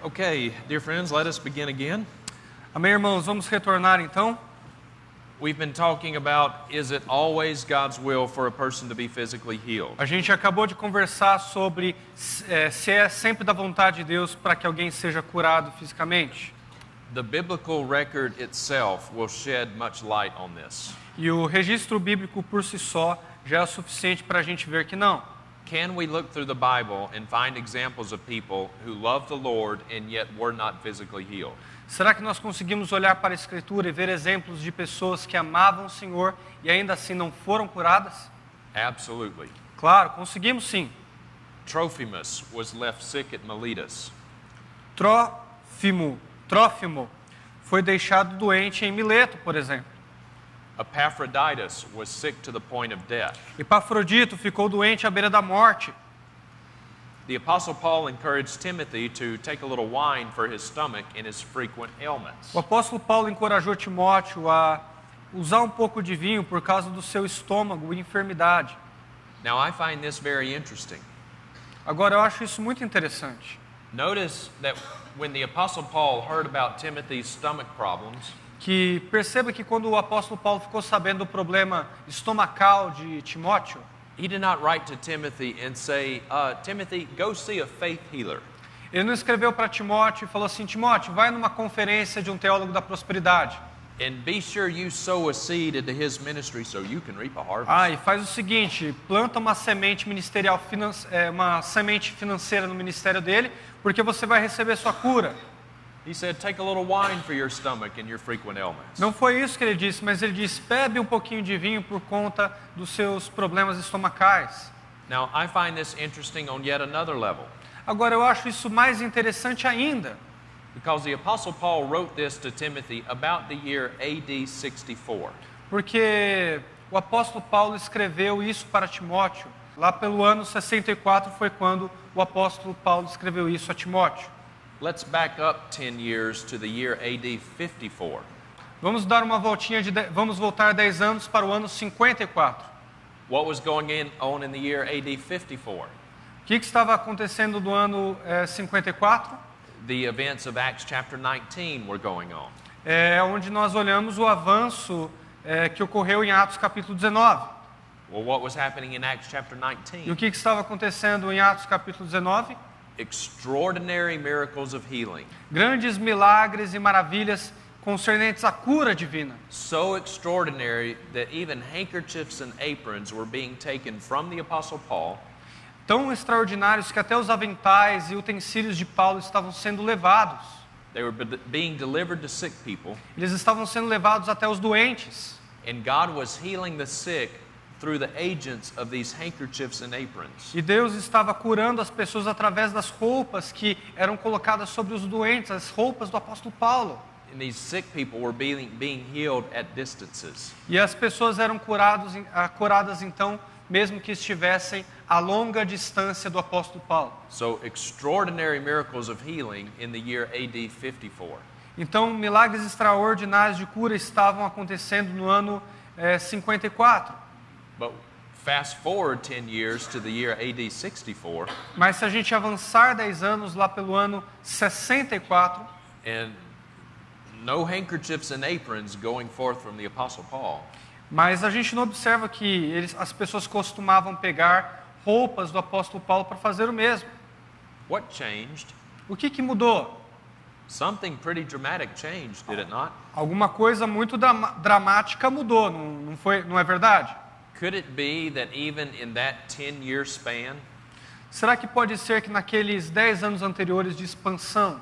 Okay, dear friends, let us begin again. Amém, irmãos? Vamos retornar então. We've been talking about, is it always God's will for a person to be physically healed? A gente acabou de conversar sobre se é sempre da vontade de Deus para que alguém seja curado fisicamente. The biblical record itself will shed much light on this. E o registro bíblico por si só já é o suficiente para a gente ver que não. Can we look through the Bible and find examples of people who love the Lord and yet were not physically healed? Será que nós conseguimos olhar para a Escritura e ver exemplos de pessoas que amavam o Senhor e ainda assim não foram curadas? Absolutely. Claro, conseguimos sim. Trophimus was left sick at Miletus. Trófimo foi deixado doente em Mileto, por exemplo. Epaphroditus was sick to the point of death. Epafrodito ficou doente à beira da morte. The Apostle Paul encouraged Timothy to take a little wine for his stomach in his frequent ailments. O apóstolo Paulo encorajou Timóteo a usar um pouco de vinho por causa do seu estômago e enfermidade. Now I find this very interesting. Agora eu acho isso muito interessante. Notice that when the Apostle Paul heard about Timothy's stomach problems, Que perceba que quando o apóstolo Paulo ficou sabendo do problema estomacal de Timóteo, he did not write to Timothy and say, Timothy, go see a faith healer. ele não escreveu para Timóteo e falou assim: Timóteo, vai numa conferência de um teólogo da prosperidade. And be sure you sow a seed into his ministry so you can reap a harvest. E faz o seguinte, planta uma semente ministerial, uma semente financeira no ministério dele, porque você vai receber sua cura. He said, take a little wine for your stomach and your frequent ailments. Não foi isso que ele disse, mas ele disse: bebe um pouquinho de vinho por conta dos seus problemas estomacais. Now, I find this interesting on yet another level. Agora eu acho isso mais interessante ainda, Because the Apostle Paul wrote this to Timothy about the year AD 64. porque o apóstolo Paulo escreveu isso para Timóteo. Lá pelo ano 64 foi quando o apóstolo Paulo escreveu isso a Timóteo. Let's back up 10 years to the year AD 54. Vamos dar uma voltinha vamos voltar 10 anos para o ano 54. What was going on in the year AD 54? O que estava acontecendo no ano 54? The events of Acts chapter 19 were going on. É onde nós olhamos o avanço que ocorreu em Atos capítulo 19. Well, what was happening in Acts chapter E 19? o que estava acontecendo em Atos capítulo 19? Extraordinary miracles of healing. Grandes milagres e maravilhas concernentes à cura divina. So extraordinary that even handkerchiefs and aprons were being taken from the Apostle Paul Tão extraordinários que até os aventais e utensílios de Paulo estavam sendo levados. They were being delivered to sick people, Eles estavam sendo levados até os doentes. and God was healing the sick through the agents of these handkerchiefs and aprons. E Deus estava curando as pessoas através das roupas que eram colocadas sobre os doentes, as roupas do apóstolo Paulo. And these sick people were being healed at distances. E as pessoas eram curadas então, mesmo que estivessem a longa distância do apóstolo Paulo. So extraordinary miracles of healing in the year AD 54. Então, milagres extraordinários de cura estavam acontecendo no ano 54. But fast forward 10 years to the year AD 64, Mas se a gente avançar 10 anos lá pelo ano 64, and no handkerchiefs and aprons going forth from the Apostle Paul, mas a gente não observa que as pessoas costumavam pegar roupas do apóstolo Paulo para fazer o mesmo. what changed? O que mudou? Something pretty dramatic changed, did it not? Alguma coisa muito dramática mudou, não é verdade? Could it be that even in that 10-year span, Será que pode ser que naqueles 10 anos anteriores de expansão,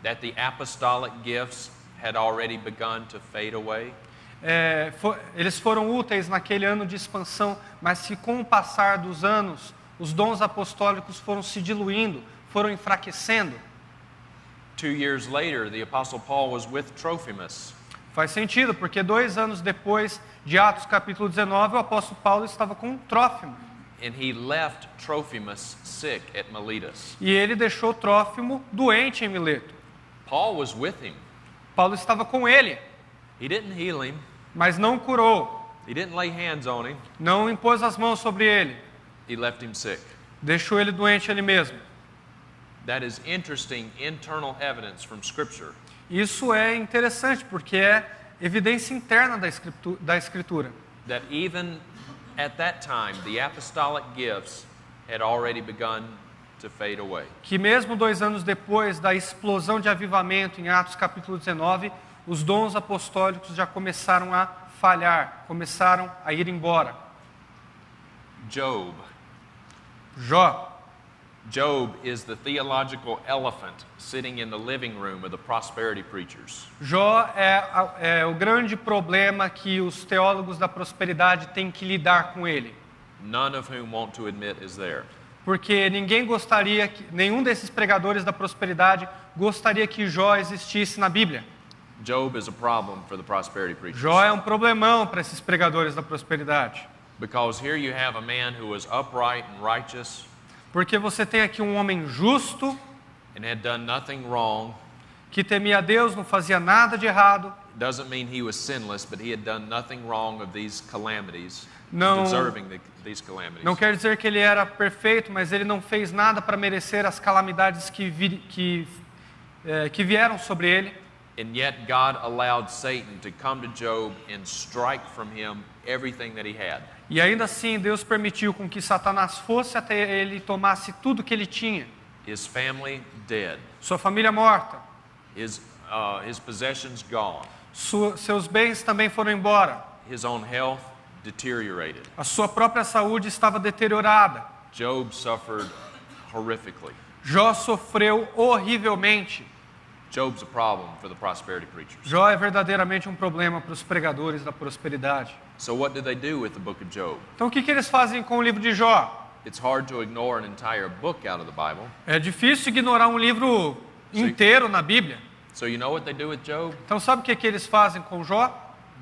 that the apostolic gifts had already begun to fade away? eles foram úteis naquele ano de expansão, mas que com o passar dos anos, os dons apostólicos foram se diluindo, foram enfraquecendo? 2 years later, the Apostle Paul was with Trophimus, Faz sentido, porque 2 anos depois de Atos capítulo 19, o apóstolo Paulo estava com Trófimo. and he left Trophimus sick at Miletus. E ele deixou Trófimo doente em Mileto. Paul was with him. Paulo estava com ele, He didn't heal him. mas não curou, He didn't lay hands on him. não impôs as mãos sobre ele, He left him sick. deixou ele doente ele mesmo. That is interesting internal evidence from Scripture. Isso é interessante porque é evidência interna da Escritura. That even at that time, the apostolic gifts had already begun to fade away. Que mesmo 2 anos depois da explosão de avivamento em Atos capítulo 19, os dons apostólicos já começaram a falhar, começaram a ir embora. Job. Jó. Job is the theological elephant sitting in the living room of the prosperity preachers. Jó é o grande problema que os teólogos da prosperidade têm que lidar com ele. None of whom want to admit is there. Porque nenhum desses pregadores da prosperidade gostaria que Jó existisse na Bíblia. Job is a problem for the prosperity preachers. Jó é um problemão para esses pregadores da prosperidade. Because here you have a man who was upright and righteous Porque você tem aqui um homem justo, and had done nothing wrong. que temia a Deus, não fazia nada de errado. Doesn't mean he was sinless, but he had done nothing wrong of these calamities, Não- deserving these calamities. Não quer dizer que ele era perfeito, mas ele não fez nada para merecer as calamidades que vieram sobre ele. And yet God allowed Satan to come to Job and strike from him everything that he had. E ainda assim, Deus permitiu com que Satanás fosse até ele e tomasse tudo que ele tinha. His family dead, Sua família morta, his possessions gone, seus bens também foram embora. his own health deteriorated. A sua própria saúde estava deteriorada. Job suffered horrifically. Jó sofreu horrivelmente. Job's a problem for the prosperity preachers. Jó é verdadeiramente um problema para os pregadores da prosperidade. So what do they do with the book of Job? Então o que eles fazem com o livro de Jó? It's hard to ignore an entire book out of the Bible. É difícil ignorar um livro inteiro na Bíblia. So you know what they do with Job? Então sabe o que eles fazem com Jó?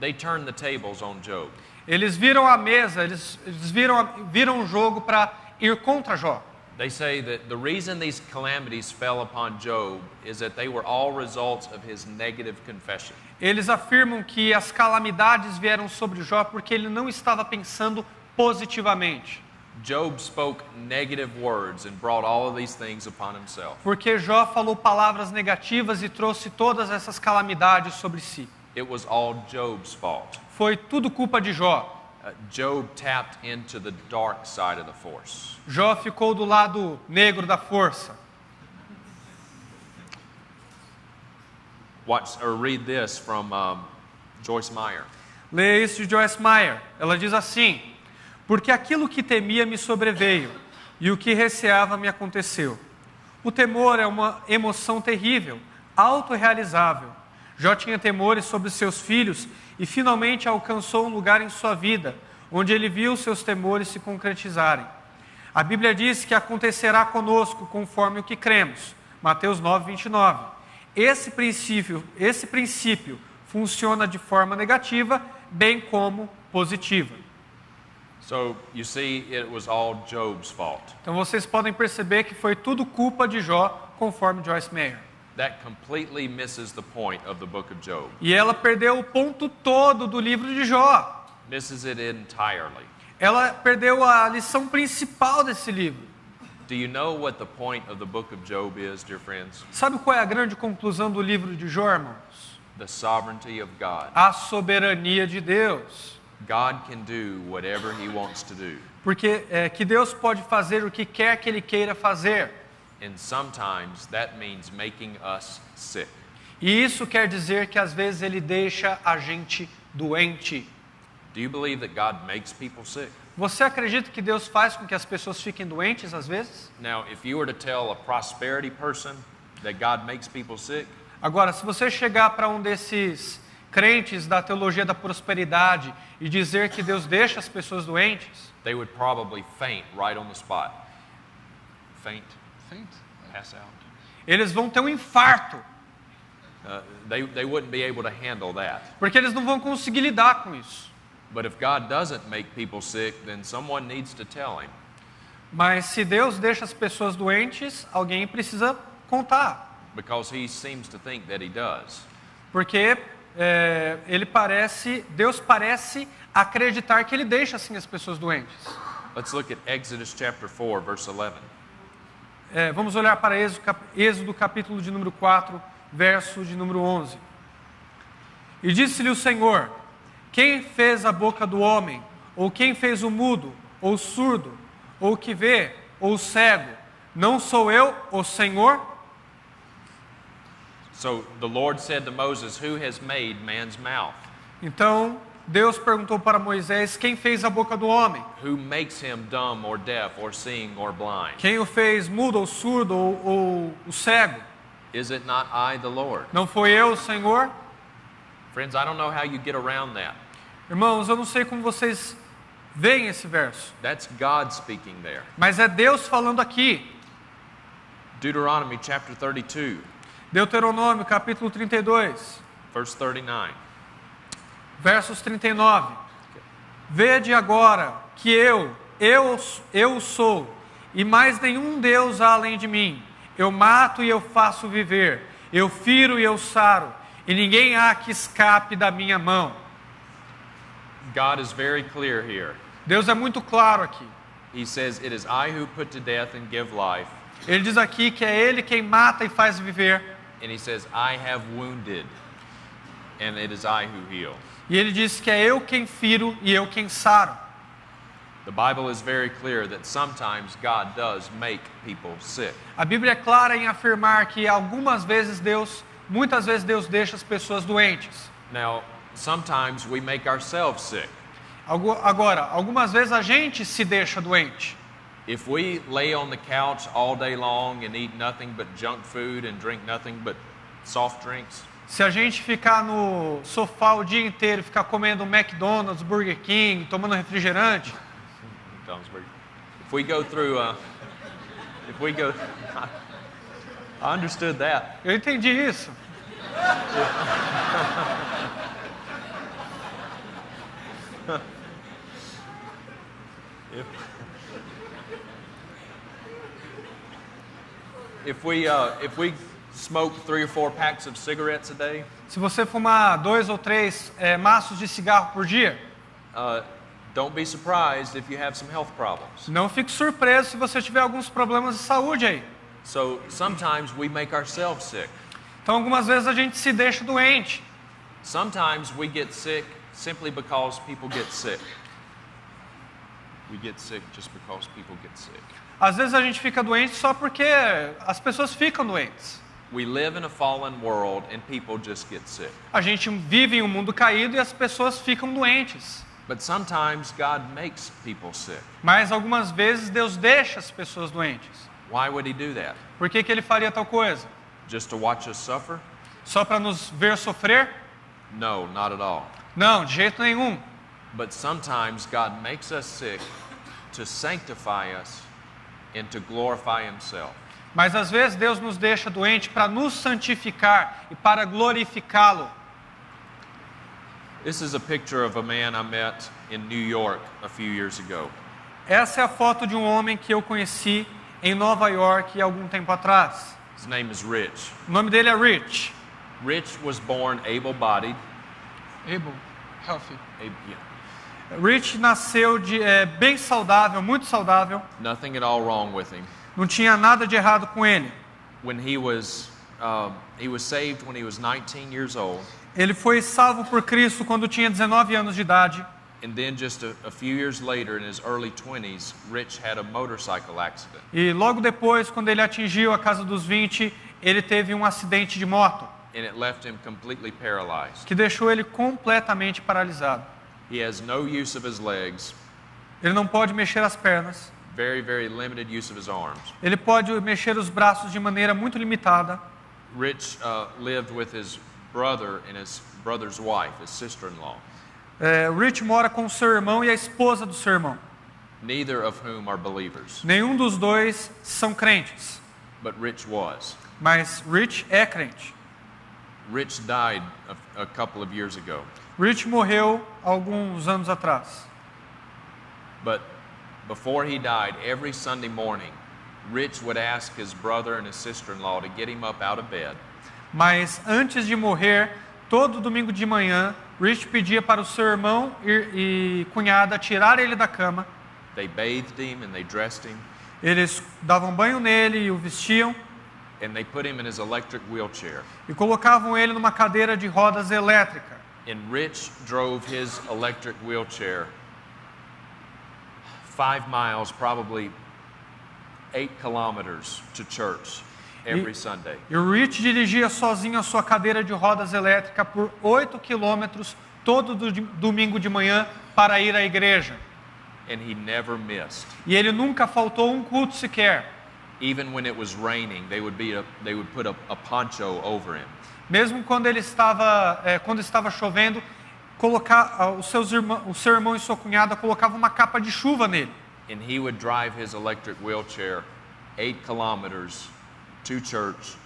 They turn the tables on Job. Eles viram a mesa, eles viram o jogo para ir contra Jó. They say that the reason these calamities fell upon Job is that they were all results of his negative confession. Eles afirmam que as calamidades vieram sobre Jó porque ele não estava pensando positivamente. Job spoke negative words and brought all of these things upon himself. Porque Jó falou palavras negativas e trouxe todas essas calamidades sobre si. It was all Job's fault. Foi tudo culpa de Jó. Job tapped into the dark side of the force. Jó ficou do lado negro da força. Read this from Joyce Meyer. Leia isso de Joyce Meyer. Ela diz assim: porque aquilo que temia me sobreveio, e o que receava me aconteceu. O temor é uma emoção terrível, autorrealizável. Jó tinha temores sobre seus filhos e finalmente alcançou um lugar em sua vida, onde ele viu seus temores se concretizarem. A Bíblia diz que acontecerá conosco conforme o que cremos. Mateus 9:29. Esse princípio funciona de forma negativa, bem como positiva. So you see, it was all Job's fault. Então vocês podem perceber que foi tudo culpa de Jó, conforme Joyce Meyer. That completely misses the point of the book of Job. E ela perdeu o ponto todo do livro de Jó. Misses it entirely. Ela perdeu a lição principal desse livro. Do you know what the point of the book of Job is, dear friends? Sabe qual é a grande conclusão do livro de Jó, irmãos? The sovereignty of God. A soberania de Deus. God can do whatever he wants to do. Porque que Deus pode fazer o que quer que Ele queira fazer. And sometimes that means making us sick. E isso quer dizer que às vezes Ele deixa a gente doente. Do you believe that God makes people sick? Você acredita que Deus faz com que as pessoas fiquem doentes às vezes? Now, if you were to tell a prosperity person that God makes people sick, Agora, se você chegar para um desses crentes da teologia da prosperidade e dizer que Deus deixa as pessoas doentes, they would probably faint right on the spot. Faint? Pass out. eles vão ter um infarto, They wouldn't be able to handle that. porque eles não vão conseguir lidar com isso. But if God doesn't make people sick, then someone needs to tell him. Mas se Deus deixa as pessoas doentes, alguém precisa contar. Because he seems to think that he does. Porque Deus parece acreditar que Ele deixa assim as pessoas doentes. Let's look at Exodus chapter 4, verse 11. Vamos olhar para Êxodo capítulo de número 4, verso de número 11. E disse-lhe o Senhor: quem fez a boca do homem? Ou quem fez o mudo, ou o surdo, ou o que vê, ou o cego? Não sou eu, o Senhor? So the Lord said to Moses, who has made man's mouth? Então Deus perguntou para Moisés: quem fez a boca do homem? Who makes him dumb or deaf or seeing or blind? Quem o fez mudo, ou surdo, ou o cego? Is it not I, the Lord? Não foi eu, o Senhor? Friends, I don't know how you get around that. Irmãos, eu não sei como vocês veem esse verso, That's God speaking there. mas é Deus falando aqui. Deuteronomy chapter 32, Deuteronômio capítulo 32, verse 39. versos 39. Vede agora que eu sou, e mais nenhum Deus há além de mim. Eu mato e eu faço viver, eu firo e eu saro, e ninguém há que escape da minha mão. God is very clear here. Deus é muito claro aqui. He says, it is I who put to death and give life. Ele diz aqui que é Ele quem mata e faz viver. And he says, I have wounded, and it is I who heal. E Ele diz que é eu quem firo e eu quem saro. The Bible is very clear that sometimes God does make people sick. A Bíblia é clara em afirmar que muitas vezes Deus deixa as pessoas doentes. Now, sometimes we make ourselves sick. Agora, algumas vezes a gente se deixa doente. If we lay on the couch all day long and eat nothing but junk food and drink nothing but soft drinks, Se a gente ficar no sofá o dia inteiro e ficar comendo McDonald's, Burger King, tomando refrigerante, if we go through, I understood that. eu entendi isso. If we smoke 3 or 4 packs of cigarettes a day, Se você fumar 2 ou 3 maços de cigarro por dia, don't be surprised if you have some health problems. não fique surpreso se você tiver alguns problemas de saúde aí. So sometimes we make ourselves sick. Então, algumas vezes a gente se deixa doente. Sometimes we get sick simply because people get sick. We get sick just because people get sick. Às vezes a gente fica doente só porque as pessoas ficam doentes. We live in a fallen world and people just get sick. A gente vive em um mundo caído e as pessoas ficam doentes. But sometimes God makes people sick. Mas algumas vezes Deus deixa as pessoas doentes. Why would he do that? Por que Ele faria tal coisa? Just to watch us suffer? Só para nos ver sofrer? No, not at all. Não, de jeito nenhum. But sometimes God makes us sick to sanctify us and to glorify himself. Mas às vezes Deus nos deixa doente para nos santificar e para glorificá-lo. This is a picture of a man I met in New York a few years ago. Essa é a foto de um homem que eu conheci em Nova York há algum tempo atrás. His name is Rich. O nome dele é Rich. Rich was born able-bodied. Healthy. Yeah. Rich nasceu bem saudável, muito saudável. Nothing at all wrong with him. Não tinha nada de errado com ele. When he was saved when he was 19 years old. Ele foi salvo por Cristo quando tinha 19 anos de idade. And then just a few years later, in his early 20s, Rich had a motorcycle accident. E logo depois, quando ele atingiu a casa dos 20, ele teve um acidente de moto. And it left him completely paralyzed. Que deixou ele completamente paralisado. He has no use of his legs. Ele não pode mexer as pernas. Very, very limited use of his arms. Ele pode mexer os braços de maneira muito limitada. Rich lived with his brother and his brother's wife, his sister-in-law. Rich mora com o seu irmão e a esposa do seu irmão. Neither of whom are believers. Nenhum dos dois são crentes. But Rich was. Mas Rich é crente. Rich died a couple of years ago. Rich morreu alguns anos atrás. But before he died, every Sunday morning, Rich would ask his brother and his sister-in-law to get him up out of bed. Mas antes de morrer, todo domingo de manhã, Rich pedia para o seu irmão e cunhada tirar ele da cama. They bathed him and they dressed him. Eles davam banho nele e o vestiam and they put him in his electric wheelchair. e colocavam ele numa cadeira de rodas elétrica. And Rich drove his electric wheelchair 5 miles, probably 8 kilometers to church every Sunday. E o Rich dirigia sozinho a sua cadeira de rodas elétrica por 8 quilômetros todo domingo de manhã para ir à igreja. And he never missed. E ele nunca faltou um culto sequer. Even when it was raining, they would put a poncho over him. Mesmo quando estava chovendo, o seu irmão e sua cunhada colocavam uma capa de chuva nele. And he would drive his electric wheelchair 8 kilometers to church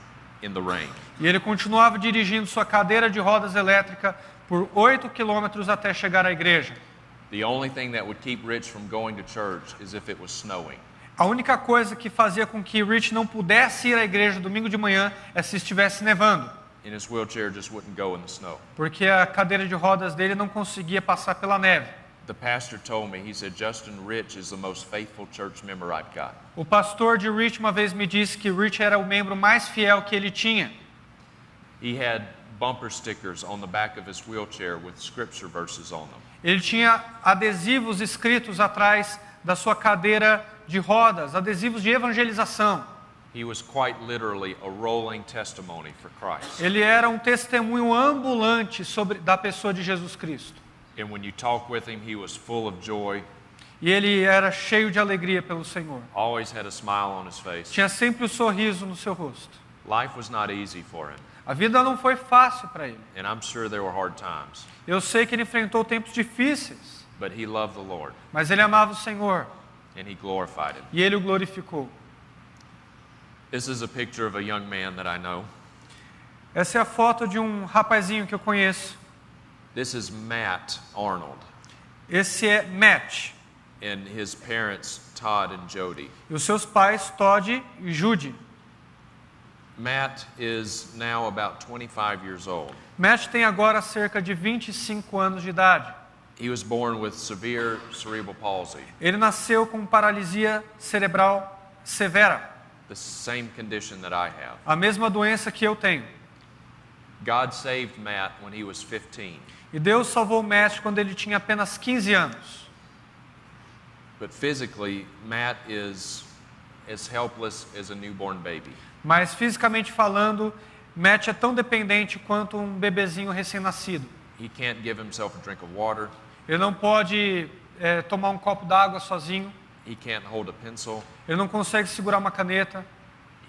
in the rain. E ele continuava dirigindo sua cadeira de rodas elétrica por 8 quilômetros até chegar à igreja. The only thing that would keep Rich from going to church is if it was snowing. A única coisa que fazia com que Rich não pudesse ir à igreja domingo de manhã é se estivesse nevando. And his wheelchair just wouldn't go in the snow. Porque a cadeira de rodas dele não conseguia passar pela neve. The pastor told me, he said, Justin, Rich is the most faithful church member I've got. O pastor de Rich uma vez me disse que Rich era o membro mais fiel que ele tinha. He had bumper stickers on the back of his wheelchair with scripture verses on them. Ele tinha adesivos escritos atrás da sua cadeira de rodas, adesivos de evangelização. He was quite literally a rolling testimony for Christ. Ele era um testemunho ambulante da pessoa de Jesus Cristo. And when you talk with him, he was full of joy, E ele era cheio de alegria pelo Senhor. always had a smile on his face. Tinha sempre um sorriso no seu rosto. Life was not easy for him, A vida não foi fácil para ele. and I'm sure there were hard times, Eu sei que ele enfrentou tempos difíceis, but he loved the Lord, mas ele amava o Senhor and he glorified him. e ele o glorificou. This is a picture of a young man that I know. Essa é a foto de um rapazinho que eu conheço. This is Matt Arnold, Esse é Matt. and his parents, Todd and Jody. E os seus pais, Todd e Judy. Matt is now about 25 years old. Matt tem agora cerca de 25 anos de idade. He was born with severe cerebral palsy, Ele nasceu com paralisia cerebral severa, the same condition that I have. a mesma doença que eu tenho. God saved Matt when he was 15, E Deus salvou Matt quando ele tinha apenas 15 anos. but physically, Matt is as helpless as a newborn baby. Mas fisicamente falando, Matt é tão dependente quanto um bebezinho recém-nascido. He can't give himself a drink of water. Ele não pode tomar um copo d'água sozinho. He can't hold a pencil. Ele não consegue segurar uma caneta.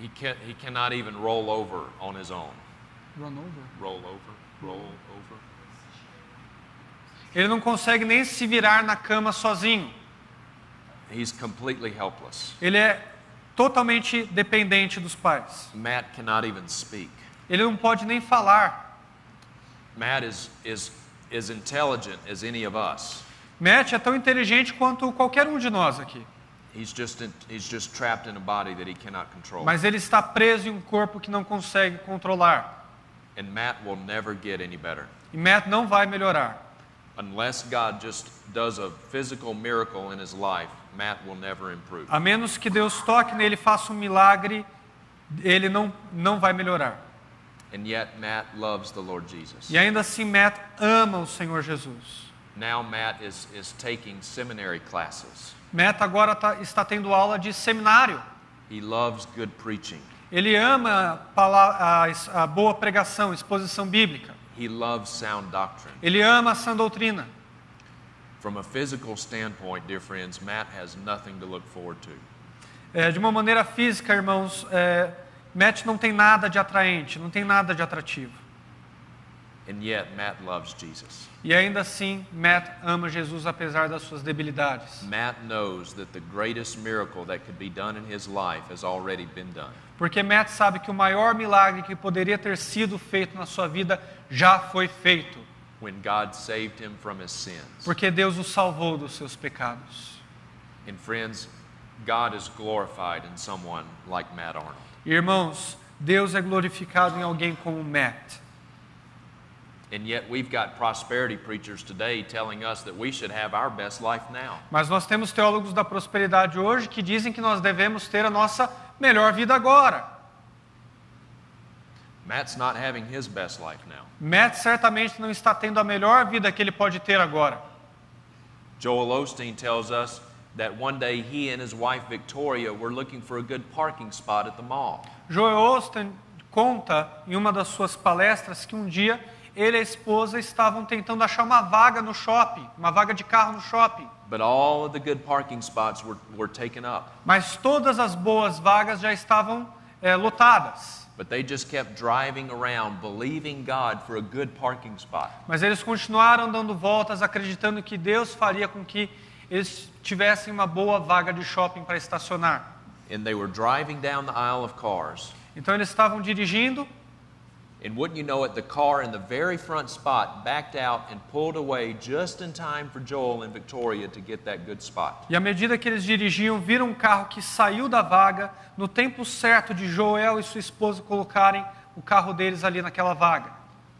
He cannot even roll over on his own. Run over. Roll over. Ele não consegue nem se virar na cama sozinho. He's completely helpless. Ele é totalmente dependente dos pais. Matt cannot even speak. Ele não pode nem falar. Matt is as intelligent as any of us. Matt é tão inteligente quanto qualquer um de nós aqui. He's just trapped in a body that he cannot control. Mas ele está preso em um corpo que não consegue controlar. And Matt will never get any better. E Matt não vai melhorar. Unless God just does a physical miracle in his life, Matt will never improve. A menos que Deus toque nele e faça um milagre, ele não vai melhorar. And yet Matt loves the Lord Jesus. E ainda assim Matt ama o Senhor Jesus. Now Matt is taking seminary classes. Matt agora está tendo aula de seminário. He loves good preaching. Ele ama a boa pregação, exposição bíblica. He loves sound doctrine. Ele ama a sã doutrina. From a physical standpoint, dear friends, Matt has nothing to look forward to. De uma maneira física, irmãos, Matt não tem nada de atraente, não tem nada de atrativo. And yet Matt loves Jesus. E ainda assim, Matt ama Jesus apesar das suas debilidades. Matt knows that the greatest miracle that could be done in his life has already been done. Porque Matt sabe que o maior milagre que poderia ter sido feito na sua vida já foi feito. When God saved him from his sins. Porque Deus o salvou dos seus pecados. And friends, God is glorified in someone like Matt Arnold. Irmãos, Deus é glorificado em alguém como Matt. And yet we've got prosperity preachers today telling us that we should have our best life now. Mas nós temos teólogos da prosperidade hoje que dizem que nós devemos ter a nossa melhor vida agora. Matt's not having his best life now. Matt certamente não está tendo a melhor vida que ele pode ter agora. Joel Osteen tells us that one day he and his wife Victoria were looking for a good parking spot at the mall. Joel Osteen conta em uma das suas palestras que um dia ele e a esposa estavam tentando achar uma vaga no shopping, uma vaga de carro no shopping. But all of the good parking spots were taken up. Mas todas as boas vagas já estavam lotadas. But they just kept driving around believing God for a good parking spot. Mas eles continuaram dando voltas, acreditando que Deus faria com que eles tivessem uma boa vaga de shopping para estacionar. And they were driving down the aisle of cars. Então eles estavam dirigindo. And wouldn't you know it, the car in the very front spot backed out and pulled away just in time for Joel and Victoria to get that good spot. E à medida que eles dirigiam, viram um carro que saiu da vaga no tempo certo de Joel e sua esposa colocarem o carro deles ali naquela vaga.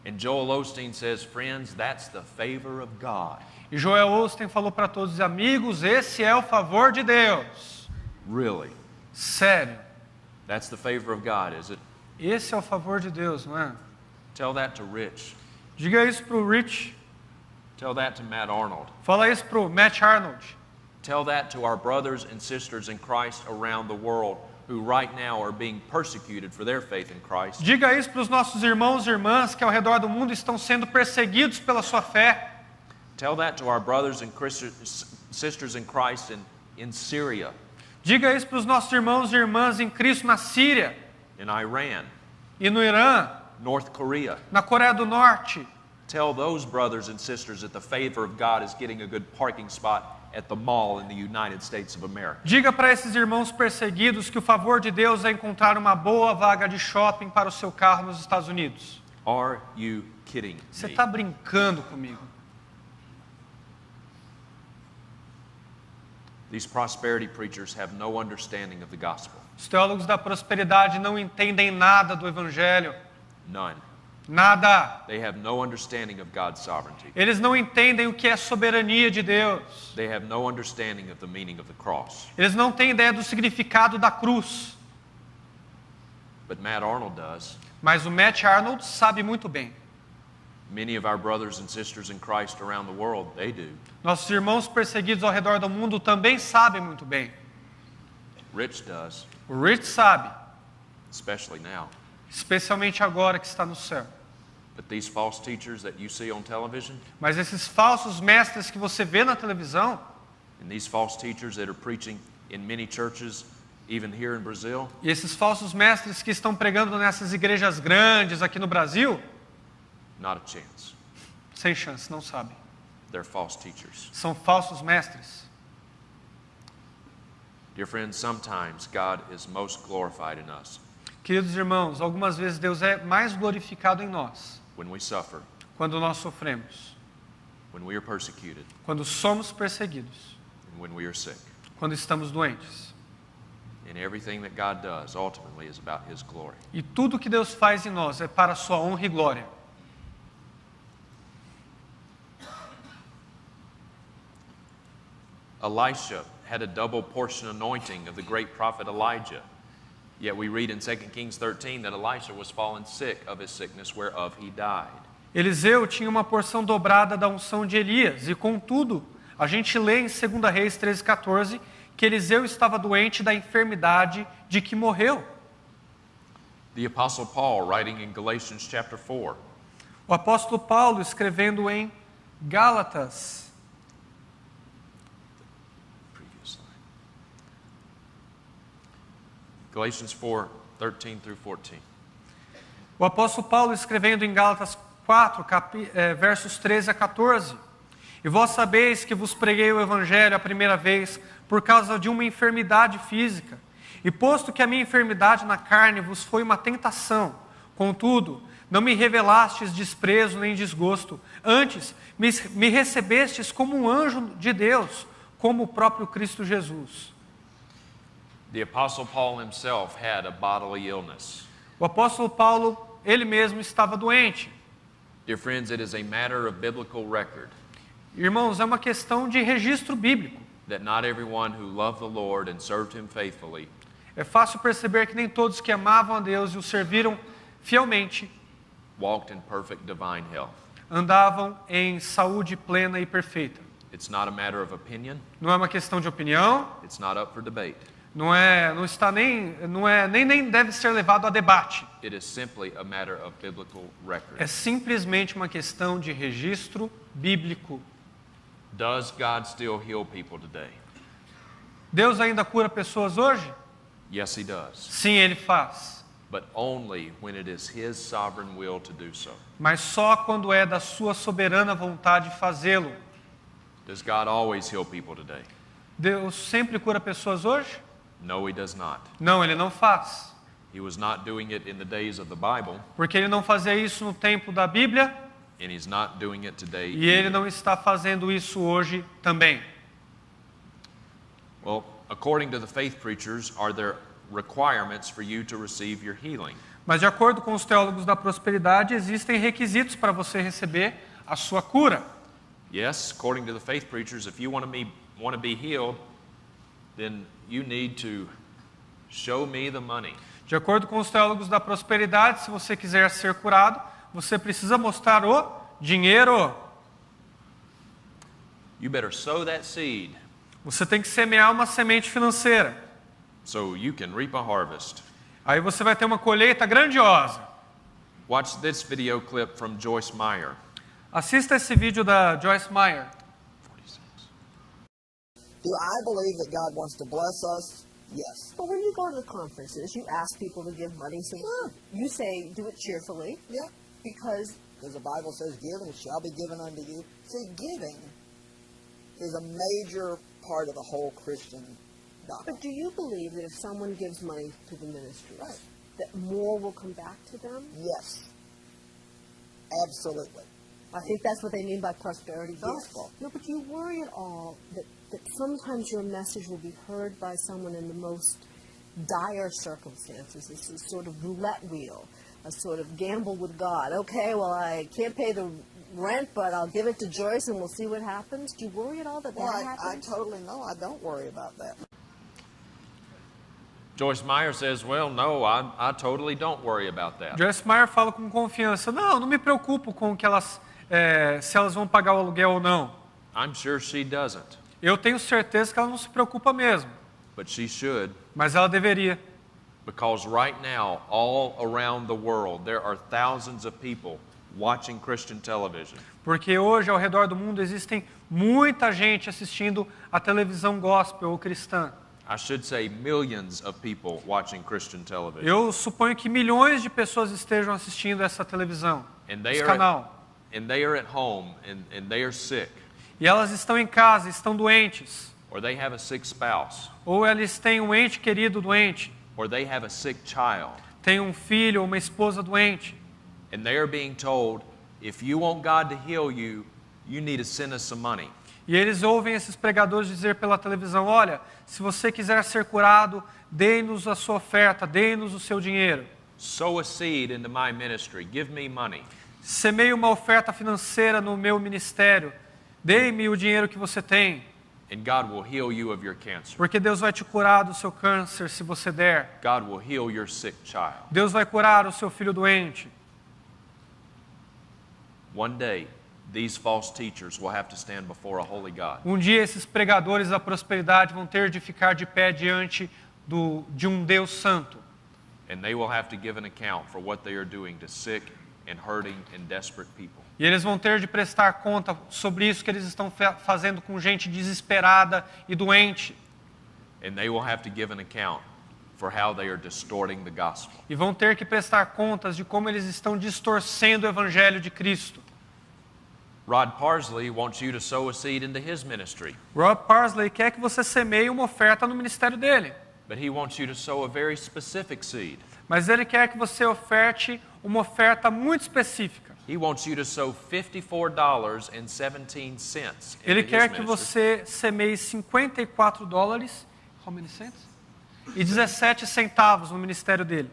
And Joel Osteen says, friends, that's the favor of God. E Joel Osteen falou para todos os amigos, esse é o favor de Deus. Really? Sério. That's the favor of God, is it? Esse é o favor de Deus, não é? Tell that to Rich. Diga isso pro Rich. Tell that to Matt Arnold. Fala isso pro Matt Arnold. Tell that to our brothers and sisters in Christ around the world who right now are being persecuted for their faith in Christ. Diga isso para os nossos irmãos e irmãs que ao redor do mundo estão sendo perseguidos pela sua fé. Tell that to our brothers and sisters in Christ in Syria. Diga isso para os nossos irmãos e irmãs em Cristo na Síria. In Iran. E no Irã. North Korea. Na Coreia do Norte. Tell those brothers and sisters that the favor of God is getting a good parking spot at the mall in the United States of America. Diga para esses irmãos perseguidos que o favor de Deus é encontrar uma boa vaga de shopping para o seu carro nos Estados Unidos. Are you kidding me? Você está brincando comigo? These prosperity preachers have no understanding of the gospel. Os teólogos da prosperidade não entendem nada do Evangelho. None. Nada. They have no understanding of God's sovereignty. Eles não entendem o que é soberania de Deus. They have no understanding of the meaning of the cross. Eles não têm ideia do significado da cruz. But Matt Arnold does. Mas o Matt Arnold sabe muito bem. Many of our brothers and sisters in Christ around the world, they do. Nossos irmãos perseguidos ao redor do mundo também sabem muito bem. Rich does. O Rich sabe, especially now. Especialmente agora que está no céu. But these false teachers that you see on television, mas esses falsos mestres que você vê na televisão, and these false teachers that are preaching in many churches, even here in Brazil, e esses falsos mestres que estão pregando nessas igrejas grandes aqui no Brasil, not a chance. Sem chance, não sabem. They're false teachers. São falsos mestres. Dear friends, sometimes God is most glorified in us. Queridos irmãos, algumas vezes Deus é mais glorificado em nós. When we suffer. Quando nós sofremos. When we are persecuted. Quando somos perseguidos. And when we are sick. Quando estamos doentes. And everything that God does ultimately is about His glory. E tudo que Deus faz em nós é para a sua honra e glória. Elisha had a double portion anointing of the great prophet Elijah. Yet we read in 2 Kings 13 that Elisha was fallen sick of his sickness whereof he died. Eliseu tinha uma porção dobrada da unção de Elias, e contudo, a gente lê em 2 Reis 13:14 que Eliseu estava doente da enfermidade de que morreu. The Apostle Paul, writing in Galatians chapter 4. O apóstolo Paulo, escrevendo em Gálatas, Galatians 4:13 through 14. O apóstolo Paulo, escrevendo em Gálatas 4, versos 13 a 14. E vós sabeis que vos preguei o evangelho a primeira vez por causa de uma enfermidade física. E posto que a minha enfermidade na carne vos foi uma tentação, contudo, não me revelastes desprezo nem desgosto. Antes, me recebestes como um anjo de Deus, como o próprio Cristo Jesus. The Apostle Paul himself had a bodily illness. O apóstolo Paulo, ele mesmo estava doente. Dear friends, it is a matter of biblical record Irmãos, é uma questão de registro bíblico. that not everyone who loved the Lord and served Him faithfully É fácil perceber que nem todos que amavam a Deus e o serviram fielmente walked in perfect divine health. andavam em saúde plena e perfeita. It's not a matter of opinion. Não é uma questão de opinião, It's not up for debate. nem deve ser levado a debate. It is simply a matter of biblical record. É simplesmente uma questão de registro bíblico. Does God still heal people today? Deus ainda cura pessoas hoje? Yes, He does. Sim, Ele faz. But only when it is His sovereign will to do so. Mas só quando é da sua soberana vontade fazê-lo. Does God always heal people today? Deus sempre cura pessoas hoje? No, He does not. Não, Ele não faz. He was not doing it in the days of the Bible, Porque Ele não fazia isso no tempo da Bíblia and He's not doing it today e Ele either. não está fazendo isso hoje também. Well, according to the faith preachers, are there requirements for you to receive your healing? Mas de acordo com os teólogos da prosperidade, existem requisitos para você receber a sua cura. Yes, according to the faith preachers, if you want to be healed, then you need to show me the money. De acordo com os teólogos da prosperidade, se você quiser ser curado, você precisa mostrar o dinheiro. You better sow that seed Você tem que semear uma semente financeira. so you can reap a harvest. Aí você vai ter uma colheita grandiosa. Watch this video clip from Joyce Meyer. Assista esse vídeo da Joyce Meyer. 46. Do I believe that God wants to bless us? Yes. But when you go to the conferences, you ask people to give money. So Sure. you say, do it cheerfully. Yeah. Because Because the Bible says, give and it shall be given unto you. See, giving is a major part of the whole Christian doctrine. but do you believe that if someone gives money to the ministry, Right. that more will come back to them? Yes. Absolutely. I think that's what they mean by prosperity gospel. Yes. No, but do you worry at all that sometimes your message will be heard by someone in the most dire circumstances? It's a sort of roulette wheel, a sort of gamble with God. Okay, well, I can't pay the rent, but I'll give it to Joyce and we'll see what happens. Do you worry at all that Well, that I happens? totally know. I don't worry about that. Joyce Meyer says, well, no, I totally don't worry about that. Joyce Meyer fala com confiança. Não me preocupo com que se elas vão pagar o aluguel ou não. I'm sure she doesn't, Eu tenho certeza que ela não se preocupa mesmo. but she should, Mas ela deveria. because right now, all around the world, there are thousands of people watching Christian television. Porque hoje, ao redor do mundo, existem muita gente assistindo a televisão gospel ou cristã. I should say millions of people watching Christian television. Eu suponho que milhões de pessoas estejam assistindo essa televisão, And esse canal. they are at home and they are sick, E elas estão em casa, estão doentes. or they have a sick spouse, Ou eles têm um ente querido doente. or they have a sick child, Têm um filho ou uma esposa doente. and they are being told, if you want God to heal you, you need to send us some money. E eles ouvem esses pregadores dizer pela televisão, olha, se você quiser ser curado, dê-nos a sua oferta, dê-nos o seu dinheiro. Sow a seed into my ministry. Give me money. Semeie uma oferta financeira no meu ministério. Dê-me o dinheiro que você tem, And God will heal you of your cancer. porque Deus vai te curar do seu câncer se você der. God will heal your sick child. Deus vai curar o seu filho doente. One day, these false teachers will have to stand before a holy God. Um dia esses pregadores da prosperidade vão ter de ficar de pé diante de um Deus santo. And they will have to give an account for what they are doing to sick and hurting and desperate people. E eles vão ter de prestar conta sobre isso que eles estão fazendo com gente desesperada e doente. And they will have to give an account for how they are distorting the gospel. E vão ter que prestar contas de como eles estão distorcendo o evangelho de Cristo. Rod Parsley wants you to sow a seed into his ministry, Rob Parsley quer que você semeie uma oferta no ministério dele. but he wants you to sow a very specific seed. Mas ele quer que você oferte uma oferta muito específica. He wants you to sow $54.17 Ele into quer his que ministry. você semeie $54, how many cents? E 17 centavos no ministério dele.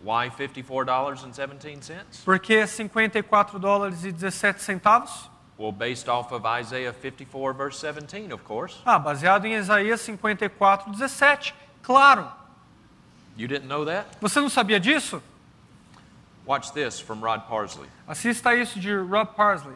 Why $54.17? Por que 54 dólares e 17 centavos? Well, based off of Isaiah 54, verse 17, of course. Ah, baseado em Isaías 54, 17. Claro. You didn't know that? Você não sabia disso? Watch this from Rod Parsley. Assista isso de Rob Parsley.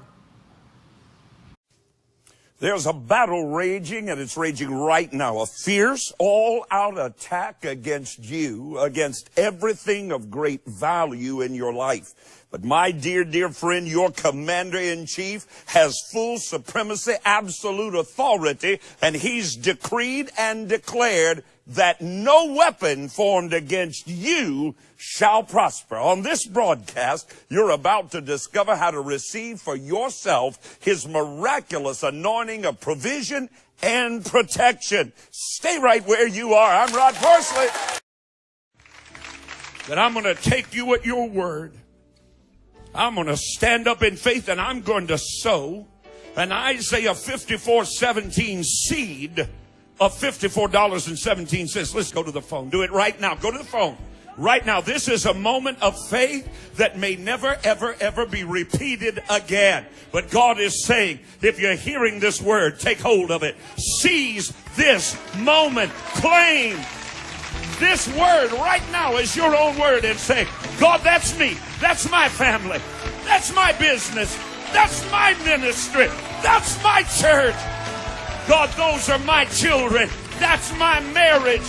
There's a battle raging, and it's raging right now. A fierce, all-out attack against you, against everything of great value in your life. But my dear, dear friend, your commander-in-chief has full supremacy, absolute authority, and he's decreed and declared that no weapon formed against you shall prosper. On this broadcast, you're about to discover how to receive for yourself his miraculous anointing of provision and protection. Stay right where you are. I'm Rod Parsley. That I'm going to take you at your word. I'm going to stand up in faith and I'm going to sow an Isaiah 54:17 seed of $54.17. Let's go to the phone. Do it right now. Go to the phone. Right now. This is a moment of faith that may never, ever, ever be repeated again. But God is saying, if you're hearing this word, take hold of it. Seize this moment. Claim this word right now as your own word and say, God, that's me. That's my family. That's my business. That's my ministry. That's my church. God, those are my children. That's my marriage.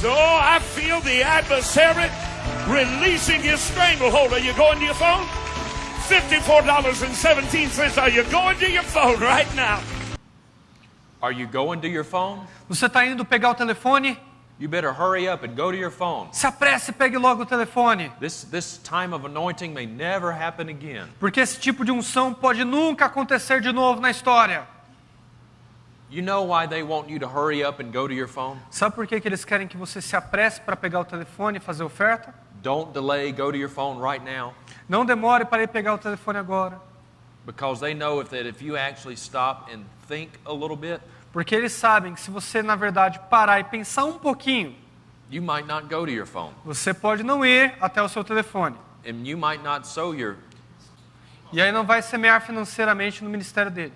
So I feel the adversary releasing his stranglehold. Are you going to your phone? $54.17. Are you going to your phone right now? Are you going to your phone? Você está indo pegar o telefone? You better hurry up and go to your phone. Se apresse e pegue logo o telefone. This time of anointing may never happen again. Porque esse tipo de unção pode nunca acontecer de novo na história. You know why they want you to hurry up and go to your phone? Sabe por que eles querem que você se apresse para pegar o telefone e fazer oferta? Don't delay, go to your phone right now. Não demore para ir pegar o telefone agora. Because they know that if you actually stop and think a little bit, Porque eles sabem que se você, na verdade, parar e pensar um pouquinho, you might not go to your phone. você pode não ir até o seu telefone. And you might not sow your, E aí não vai semear financeiramente no ministério dele.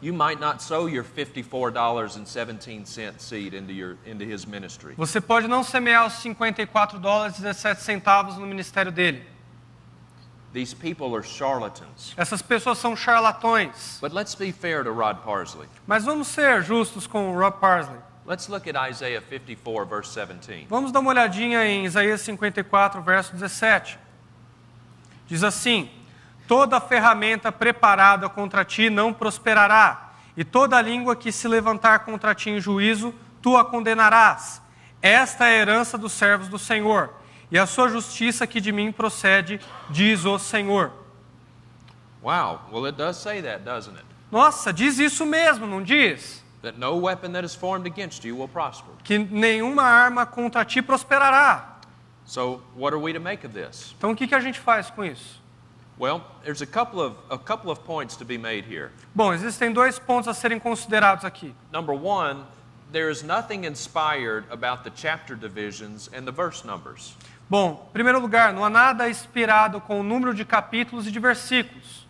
you might not sow your $54.17 seed into his ministry. Você pode não semear os 54 dólares e 17 centavos no ministério dele. These people are charlatans. Essas pessoas são charlatões. But let's be fair to Rod Parsley. Mas vamos ser justos com o Rob Parsley. Let's look at Isaiah 54, verse 17. Vamos dar uma olhadinha em Isaías 54, verso 17. Diz assim: toda ferramenta preparada contra ti não prosperará, e toda língua que se levantar contra ti em juízo, tu a condenarás. Esta é a herança dos servos do Senhor, e a sua justiça que de mim procede, diz o Senhor. Wow, well it does say that, doesn't it? Nossa, diz isso mesmo, não diz? That no weapon that is formed against you will prosper. Que nenhuma arma contra ti prosperará. So what are we to make of this? Então o que a gente faz com isso? Well, there's a couple of points to be made here. Bom, existem dois pontos a serem considerados aqui. Number one, there is nothing inspired about the chapter divisions and the verse numbers. Bom, em primeiro lugar, não há nada inspirado com o número de capítulos e de versículos.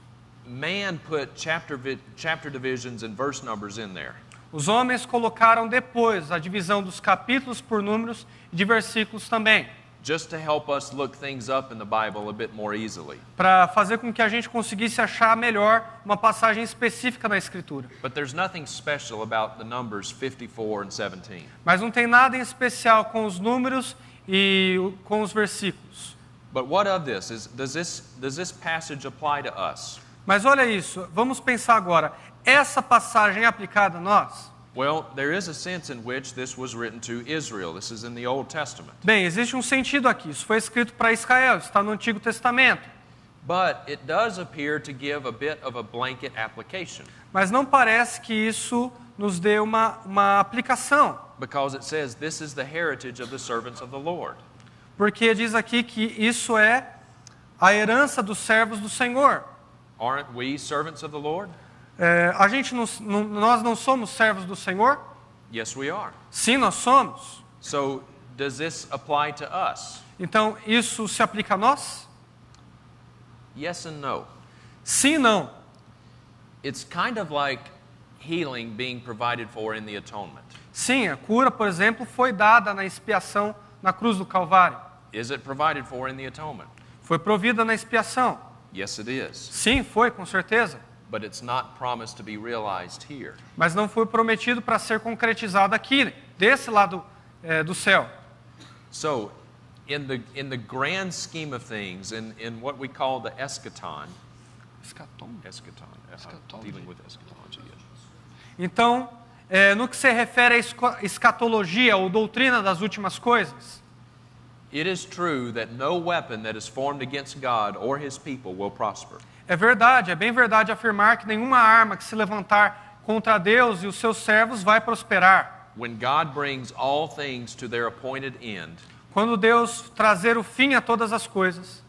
Man put chapter divisions and verse numbers in there. Os homens colocaram depois a divisão dos capítulos por números e de versículos também, just to help us look things up in the Bible a bit more easily. para fazer com que a gente conseguisse achar melhor uma passagem específica na Escritura. But there's nothing special about the numbers 54 and 17. Mas não tem nada em especial com os números e com os versículos. But what of this? Does this passage apply to us? Mas olha isso, vamos pensar agora. Essa passagem é aplicada a nós? Well, there is a sense in which this was written to Israel. This is in the Old Testament. Bem, existe um sentido aqui. Isso foi escrito para Israel, está no Antigo Testamento. But it does appear to give a bit of a blanket application. Mas não parece que isso nos dê uma aplicação. Because it says this is the heritage of the servants of the Lord. Porque diz aqui que isso é a herança dos servos do Senhor. Aren't we servants of the Lord? Nós não somos servos do Senhor? Yes, we are. Sim, nós somos. So does this apply to us? Então, isso se aplica a nós? Yes and no. Sim e não. It's kind of like healing being provided for in the atonement. Sim, a cura, por exemplo, foi dada na expiação na cruz do Calvário. Is it provided for in the atonement? Foi provida na expiação. Yes, it is. Sim, foi, com certeza. But it's not promised to be realized here. Mas não foi prometido para ser concretizado aqui, desse lado do céu. So, in the grand scheme of things, in what we call the eschaton, dealing with eschatology. Yeah. Então, no que se refere à escatologia ou doutrina das últimas coisas, It is true that no weapon that is formed against God or His people will prosper. é verdade, é bem verdade afirmar que nenhuma arma que se levantar contra Deus e os seus servos vai prosperar. When God brings all things to their appointed end, Quando Deus trazer o fim a todas as coisas,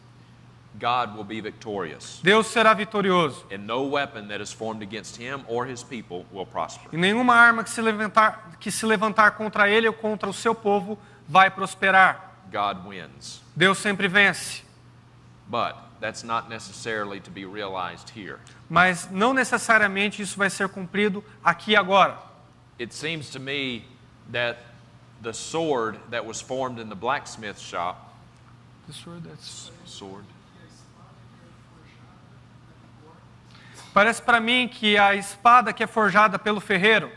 God will be victorious. Deus será vitorioso. And no weapon that is formed against Him or His people will prosper. E nenhuma arma que se levantar contra ele ou contra o seu povo vai prosperar. God wins. Deus sempre vence. But that's not necessarily to be realized here. Mas não necessariamente isso vai ser cumprido aqui e agora. It seems to me that the sword that was formed in the blacksmith shop, sword, Parece para mim que a espada que é forjada pelo ferreiro,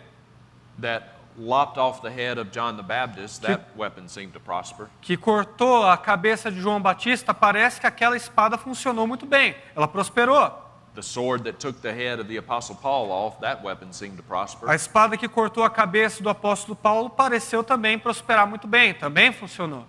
that lopped off the head of John the Baptist, that weapon seemed to prosper. que cortou a cabeça de João Batista, parece que aquela espada funcionou muito bem. Ela prosperou. The sword that took the head of the Apostle Paul off, that weapon seemed to prosper. A espada que cortou a cabeça do apóstolo Paulo pareceu também prosperar muito bem. Também funcionou.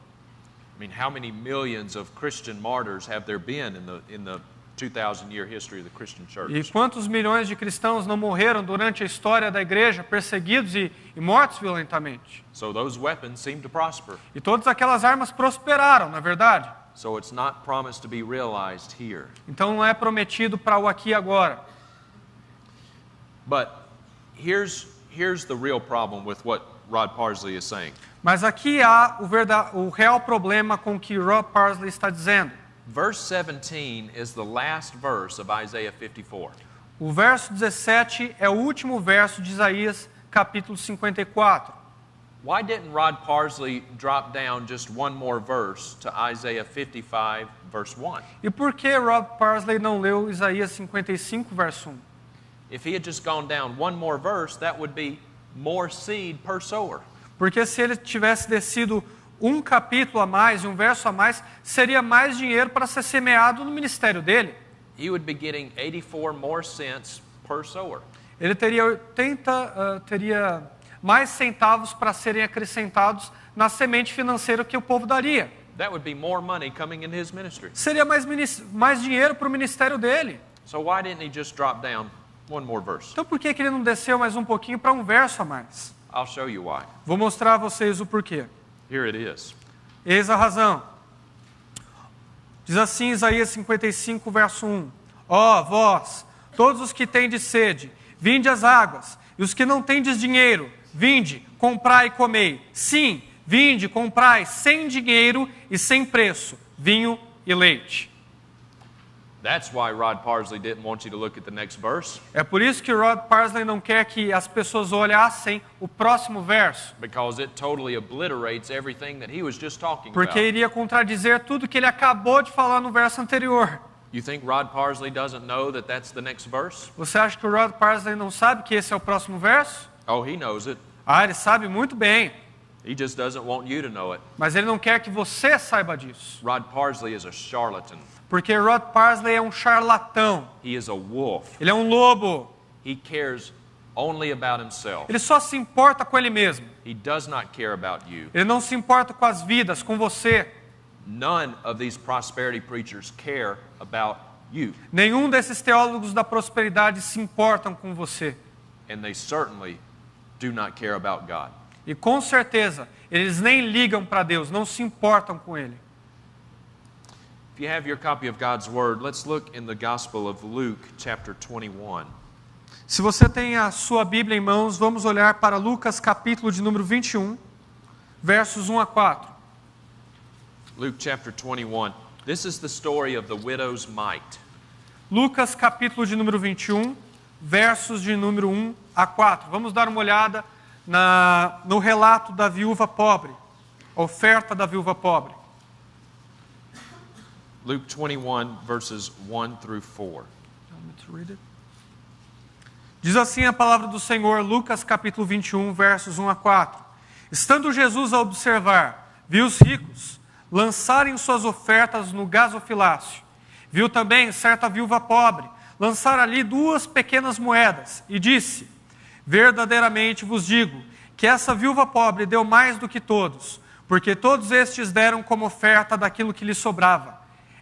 I mean, how many millions of Christian martyrs have there been in the 2,000-year history of the Christian church? E quantos milhões de cristãos não morreram durante a história da igreja, perseguidos e mortos violentamente? So those weapons seem to prosper. E todas aquelas armas prosperaram, na verdade. So it's not promised to be realized here. Então não é prometido para o aqui e agora. But here's the real problem with what Rod Parsley is saying. Mas aqui há o real problema com o que Rod Parsley está dizendo. Verse 17 is the last verse of Isaiah 54. O verso 17 é o último verso de Isaías, capítulo 54. Why didn't Rod Parsley drop down just one more verse to Isaiah 55, verse 1? E por que Rod Parsley não leu Isaías 55, verso 1? If he had just gone down one more verse, that would be more seed per sower. Porque se ele tivesse descido um capítulo a mais e um verso a mais, seria mais dinheiro para ser semeado no ministério dele. He would be getting 84 more cents per sower. Ele teria teria mais centavos para serem acrescentados na semente financeira que o povo daria. That would be more money coming into his ministry. Seria mais dinheiro para o ministério dele. So why didn't he just drop down one more verse? Então por que ele não desceu mais um pouquinho para um verso a mais? I'll show you why. Vou mostrar a vocês o porquê. Here it is. Eis a razão. Diz assim Isaías 55, verso 1. Ó, vós, todos os que tendes sede, vinde às águas, e os que não tendes dinheiro, vinde, comprai e comei. Sim, vinde, comprai, sem dinheiro e sem preço, vinho e leite. That's why Rod Parsley didn't want you to look at the next verse, É por isso que Rod Parsley não quer que as pessoas olhassem o próximo verso, because it totally obliterates everything that he was just talking porque about. iria contradizer tudo que ele acabou de falar no verso anterior. You think Rod Parsley doesn't know that that's the next verse? Você acha que o Rod Parsley não sabe que esse é o próximo verso? Oh, he knows it. Ah, ele sabe muito bem, He just doesn't want you to know it. mas ele não quer que você saiba disso. Rod Parsley is a charlatan. Porque Rod Parsley é um charlatão, He is a wolf. ele é um lobo, He cares only about himself. ele só se importa com ele mesmo. He does not care about you. Ele não se importa com as vidas, com você. None of these prosperity preachers care about you. Nenhum desses teólogos da prosperidade se importam com você. And they certainly do not care about God. E com certeza, eles nem ligam para Deus, não se importam com Ele. If you have your copy of God's Word, let's look in the Gospel of Luke, chapter 21. Se você tem a sua Bíblia em mãos, vamos olhar para Lucas, capítulo de número 21, versos 1 a 4. Luke chapter 21. This is the story of the widow's mite. Lucas, capítulo de número 21, versos de número 1 a 4. Vamos dar uma olhada no relato da viúva pobre, a oferta da viúva pobre. Luke 21, verses 1 through 4. Diz assim a palavra do Senhor, Lucas capítulo 21, versos 1 a 4. Estando Jesus a observar, viu os ricos lançarem suas ofertas no gasofilácio. Viu também certa viúva pobre lançar ali 2 pequenas moedas e disse: verdadeiramente vos digo que essa viúva pobre deu mais do que todos, porque todos estes deram como oferta daquilo que lhe sobrava.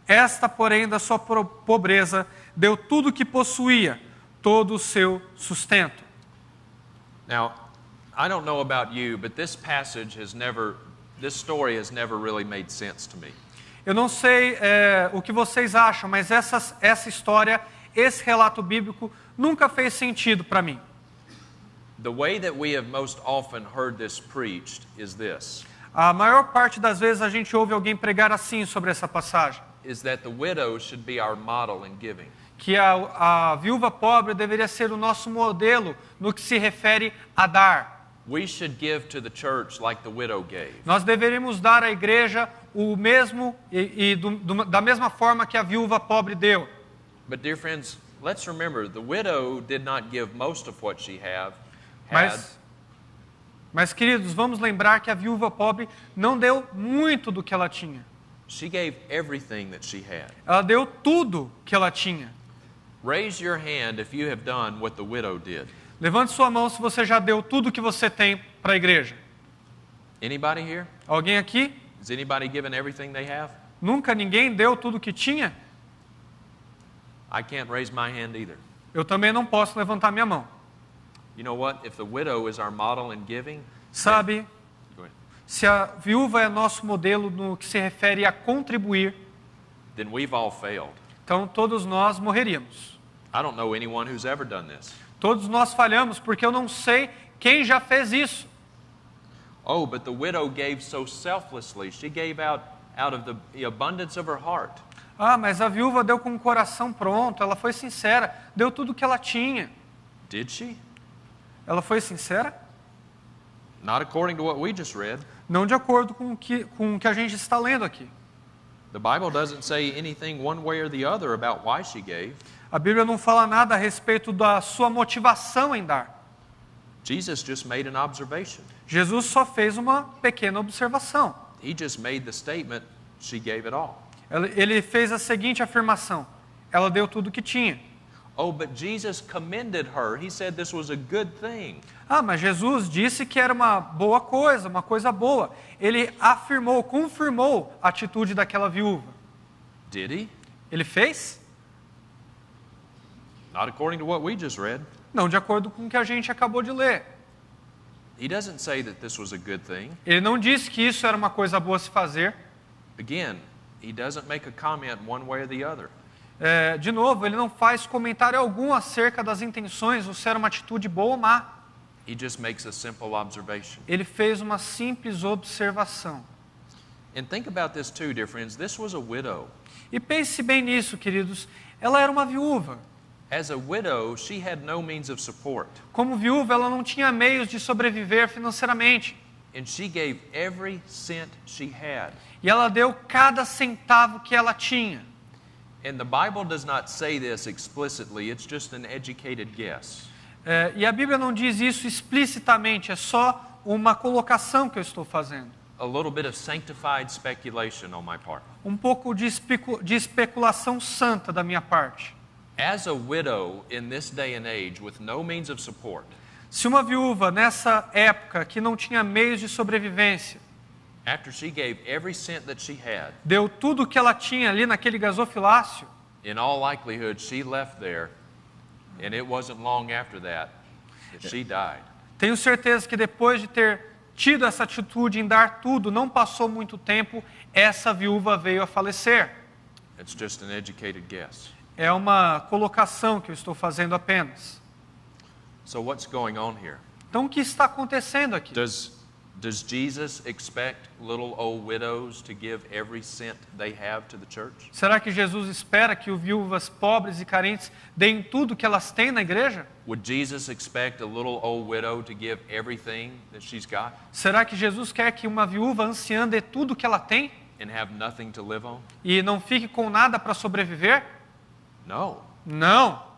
Esta, porém, da sua pobreza, deu tudo o que possuía, todo o seu sustento. Now, I don't know about you, but this story has never really made sense to me. Eu não sei o que vocês acham, mas essa história, esse relato bíblico, nunca fez sentido para mim. The way that we have most often heard this preached is this. A maior parte das vezes a gente ouve alguém pregar assim sobre essa passagem. Is that the widow should be our model in giving. Que a viúva pobre deveria ser o nosso modelo no que se refere a dar. We should give to the church like the widow gave. Nós deveríamos dar à igreja o mesmo da mesma forma que a viúva pobre deu. But dear friends, let's remember, the widow did not give most of what she had. Mas queridos, vamos lembrar que a viúva pobre não deu muito do que ela tinha. She gave everything that she had. Ela deu tudo que ela tinha. Raise your hand if you have done what the widow did. Levante sua mão se você já deu tudo que você tem para a igreja. Anybody here? Alguém aqui? Has anybody given everything they have? Nunca ninguém deu tudo que tinha? I can't raise my hand either. Eu também não posso levantar minha mão. You know what? If the widow is our model in giving, Sabe, go ahead. se a viúva é nosso modelo no que se refere a contribuir, Then we've all failed. então todos nós morreríamos. I don't know anyone who's ever done this. Todos nós falhamos porque eu não sei quem já fez isso. Oh, but the widow gave so selflessly. She gave out of the abundance of her heart. Ah, mas a viúva deu com o coração pronto, ela foi sincera, deu tudo que ela tinha. Did she? Ela foi sincera? Not according to what we just read. Não de acordo com o que a gente está lendo aqui. The Bible doesn't say anything one way or the other about why she gave. A Bíblia não fala nada a respeito da sua motivação em dar. Jesus just made an observation. Jesus só fez uma pequena observação. He just made the statement, she gave it all. Ele fez a seguinte afirmação: ela deu tudo o que tinha. Oh, but Jesus commended her. He said this was a good thing. Ah, mas Jesus disse que era uma boa coisa, uma coisa boa. Ele afirmou, confirmou a atitude daquela viúva. Did he? Ele fez? Not according to what we just read. Não de acordo com o que a gente acabou de ler. He doesn't say that this was a good thing. Ele não disse que isso era uma coisa boa a se fazer. Again, he doesn't make a comment one way or the other. De novo, ele não faz comentário algum acerca das intenções, ou se era uma atitude boa ou má. He just makes a simple observation. Ele fez uma simples observação. And think about this too, dear friends. This was a widow. E pense bem nisso, queridos. Ela era uma viúva. As a widow, she had no means of support. Como viúva, ela não tinha meios de sobreviver financeiramente. And she gave every cent she had. E ela deu cada centavo que ela tinha. And the Bible does not say this explicitly. It's just an educated guess. E a Bíblia não diz isso explicitamente, é só uma colocação que eu estou fazendo. A little bit of sanctified speculation on my part. Um pouco de especulação santa da minha parte. As a widow in this day and age with no means of support, Se uma viúva nessa época que não tinha meios de sobrevivência, after she gave every cent that she had, deu tudo o que ela tinha ali naquele gasofilácio, in all likelihood she left there, and it wasn't long after that she died. tenho certeza que depois de ter tido essa atitude em dar tudo, não passou muito tempo, essa viúva veio a falecer. It's just an educated guess. É uma colocação que eu estou fazendo apenas. So what's going on here? Então o que está acontecendo aqui? Does Does Jesus expect little old widows to give every cent they have to the church? Será que Jesus espera que os viúvas pobres e carentes deem tudo que elas têm na igreja? Would Jesus expect a little old widow to give everything that she's got Será que Jesus quer que uma viúva anciã dê tudo que ela tem and have nothing to live on? e não fique com nada para sobreviver? No. Não.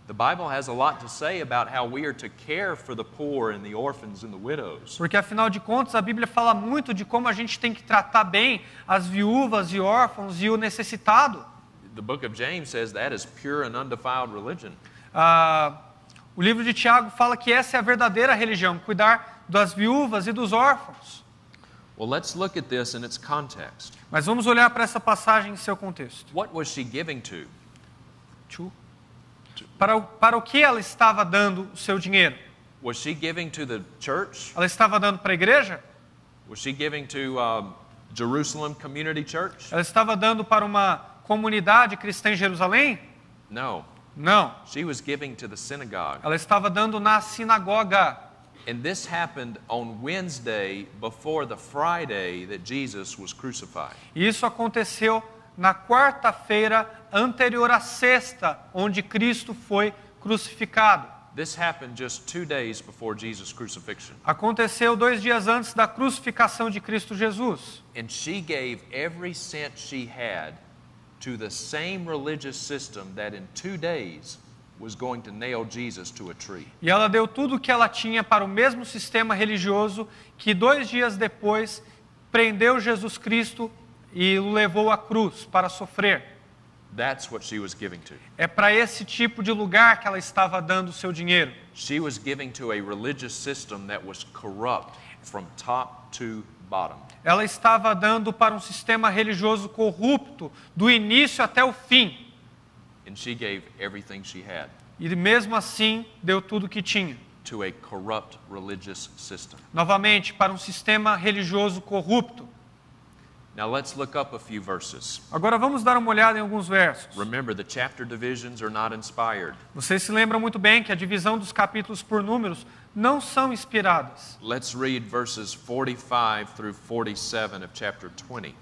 The Bible has a lot to say about how we are to care for the poor and the orphans and the widows. Porque afinal de contas a Bíblia fala muito de como a gente tem que tratar bem as viúvas e órfãos e o necessitado. The book of James says that is pure and undefiled religion. O livro de Tiago fala que essa é a verdadeira religião, cuidar das viúvas e dos órfãos. Well, let's look at this in its context. Mas vamos olhar para essa passagem em seu contexto. What was she giving to? Para o que ela estava dando o seu dinheiro? Was she giving to the church? Ela estava dando para a igreja? Was she giving to Jerusalem Community Church? Ela estava dando para uma comunidade cristã em Jerusalém? No. Não. She was giving to the synagogue. Ela estava dando na sinagoga. And this happened on Wednesday before the Friday that Jesus was crucified. E isso aconteceu na quarta-feira anterior à sexta, onde Cristo foi crucificado. This happened just 2 days before Jesus' crucifixion. Aconteceu 2 dias antes da crucificação de Cristo Jesus. And she gave every cent she had to the same religious system that in 2 days was going to nail Jesus to a tree. E ela deu tudo o que ela tinha para o mesmo sistema religioso que 2 dias depois prendeu Jesus Cristo e o levou à cruz para sofrer. That's what she was giving to. É para esse tipo de lugar que ela estava dando o seu dinheiro. She was giving to a religious system that was corrupt from top to bottom. Ela estava dando para um sistema religioso corrupto do início até o fim. And she gave everything she had E mesmo assim deu tudo o que tinha. to a corrupt religious system. Novamente, para um sistema religioso corrupto. Now let's look up a few verses. Agora vamos dar uma olhada em alguns versos. Remember, the chapter divisions are not inspired. Vocês se lembram muito bem que a divisão dos capítulos por números não são inspiradas. Let's read verses 45 through 47 of chapter 20.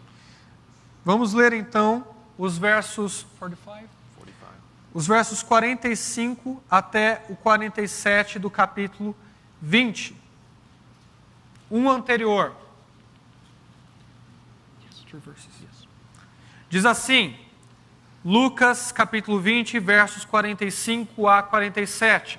Vamos ler então os versos 45? 45. Os versos 45 até o 47 do capítulo 20. Um anterior. Diz assim, Lucas capítulo 20, versos 45 a 47.